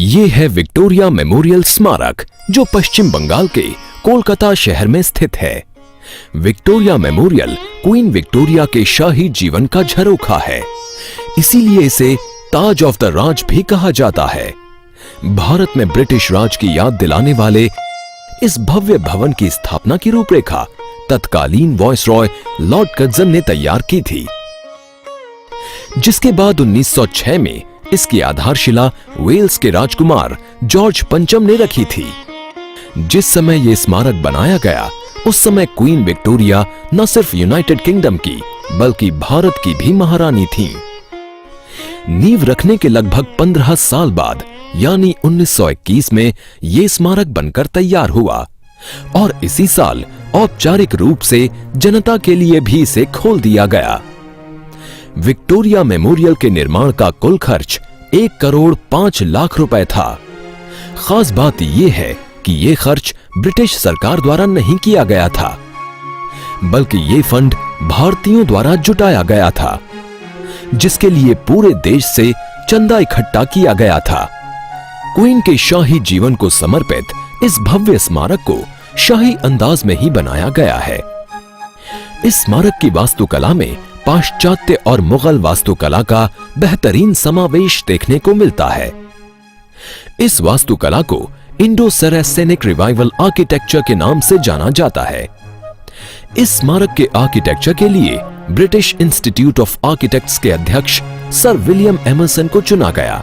ये है Victoria memorial स्मारक जो पश्चिम बंगाल के कोलकाता शहर में स्थित है। विक्टोरिया मेमोरियल क्वीन विक्टोरिया के शाही जीवन का झरोखा है, इसीलिए इसे ताज ऑफ द राज भी कहा जाता है। भारत में ब्रिटिश राज की याद दिलाने वाले इस भव्य भवन की स्थापना की रूपरेखा तत्कालीन वायसरॉय लॉर्ड कर्जन ने तैयार की थी, जिसके बाद 1906 में इसकी आधारशिला वेल्स के राजकुमार जॉर्ज पंचम ने रखी थी। जिस समय यह स्मारक बनाया गया उस समय क्वीन विक्टोरिया न सिर्फ यूनाइटेड किंगडम की बल्कि भारत की भी महारानी थीं। नींव रखने के लगभग 15 साल बाद यानी 1921 में यह स्मारक बनकर तैयार हुआ और इसी साल औपचारिक रूप से जनता के लिए भी इसे खोल दिया गया। विक्टोरिया मेमोरियल के निर्माण का कुल खर्च 1 करोड़ 5 लाख रुपए था। खास बात यह है कि यह खर्च ब्रिटिश सरकार द्वारा नहीं किया गया था, बल्कि यह फंड भारतीयों द्वारा जुटाया गया था, जिसके लिए पूरे देश से चंदा इकट्ठा किया गया था। क्वीन के शाही जीवन को समर्पित इस भव्य स्मारक को शाही अंदाज में ही बनाया गया है। इस स्मारक की वास्तुकला में पाश्चात्य और मुगल वास्तुकला का बेहतरीन समावेश देखने को मिलता है। इस वास्तुकला को इंडो सरासेनिक रिवाइवल आर्किटेक्चर के नाम से जाना जाता है। इस स्मारक के आर्किटेक्चर के लिए ब्रिटिश इंस्टीट्यूट ऑफ आर्किटेक्ट्स के अध्यक्ष सर विलियम एमर्सन को चुना गया।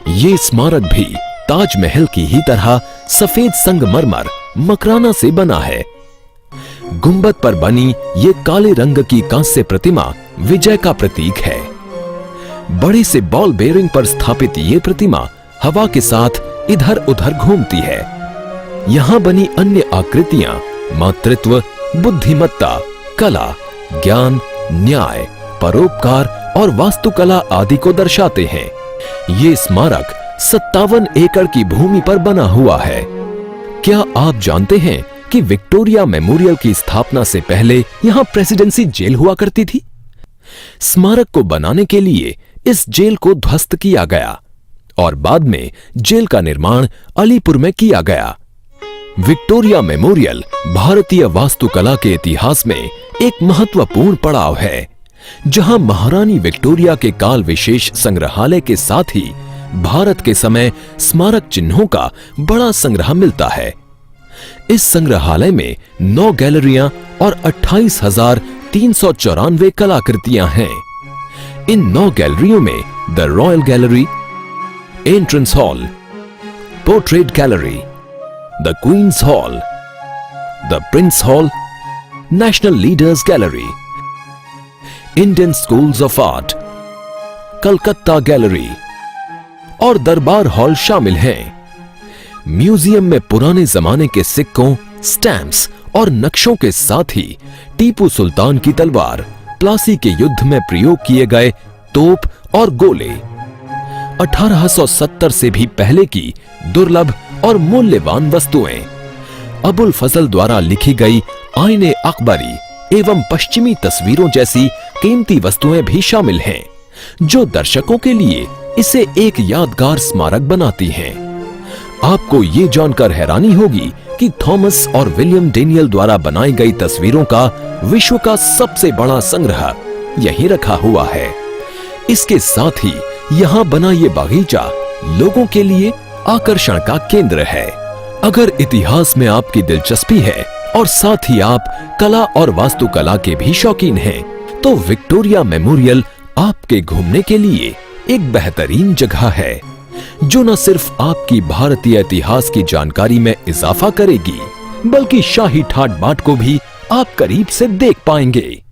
ये स्मारक भी ताजमहल की ही तरह सफेद संगमरमर मकराना से बना है। गुंबद पर बनी ये काले रंग की कांस्य प्रतिमा विजय का प्रतीक है। बड़े से बॉल बेयरिंग पर स्थापित ये प्रतिमा हवा के साथ इधर उधर घूमती है। यहां बनी अन्य आकृतियां मातृत्व, बुद्धिमत्ता, कला, ज्ञान, न्याय, परोपकार और वास्तुकला आदि को दर्शाते हैं। ये स्मारक 57 एकड़ की भूमि पर बना हुआ है। क्या आप जानते हैं कि विक्टोरिया मेमोरियल की स्थापना से पहले यहां प्रेसिडेंसी जेल हुआ करती थी? स्मारक को बनाने के लिए इस जेल को ध्वस्त किया गया और बाद में जेल का निर्माण अलीपुर में किया गया। विक्टोरिया मेमोरियल भारतीय वास्तुकला के इतिहास में एक महत्वपूर्ण पड़ाव है, जहां महारानी विक्टोरिया के काल विशेष संग्रहालय के साथ ही भारत के समय स्मारक चिन्हों का बड़ा संग्रह मिलता है। इस संग्रहालय में 9 गैलरियां और 28,394 कलाकृतियां हैं। इन 9 गैलरियों में the royal gallery, entrance hall, portrait gallery, the queen's hall, the prince hall, national leaders gallery, Indian schools of art, Calcutta gallery और दरबार हॉल शामिल हैं। म्यूजियम में पुराने जमाने के सिक्कों, स्टैम्प्स और नक्शों के साथ ही टीपू सुल्तान की तलवार, प्लासी के युद्ध में प्रयोग किए गए तोप और गोले, 1870 से भी पहले की दुर्लभ और मूल्यवान वस्तुएं, अबुल फजल द्वारा लिखी गई आईने अकबरी एवं पश्चिमी तस्वीरों जैसी कीमती वस्तुएं भी शामिल हैं, जो दर्शकों के लिए इसे एक यादगार स्मारक बनाती हैं। आपको ये जानकर हैरानी होगी कि थॉमस और विलियम डेनियल द्वारा बनाई गई तस्वीरों का विश्व का सबसे बड़ा संग्रह यहीं रखा हुआ है। इसके साथ ही यहाँ बना ये बागीचा लोगों के लिए आकर्षण का केंद्र है। अगर इतिहास में आपकी दिलचस्पी है और साथ ही आप कला और वास्तुकला के भी शौकीन हैं, तो विक्टोरिया मेमोरियल आपके घूमने के लिए एक बेहतरीन जगह है, जो न सिर्फ आपकी भारतीय इतिहास की जानकारी में इजाफा करेगी, बल्कि शाही ठाट बाट को भी आप करीब से देख पाएंगे।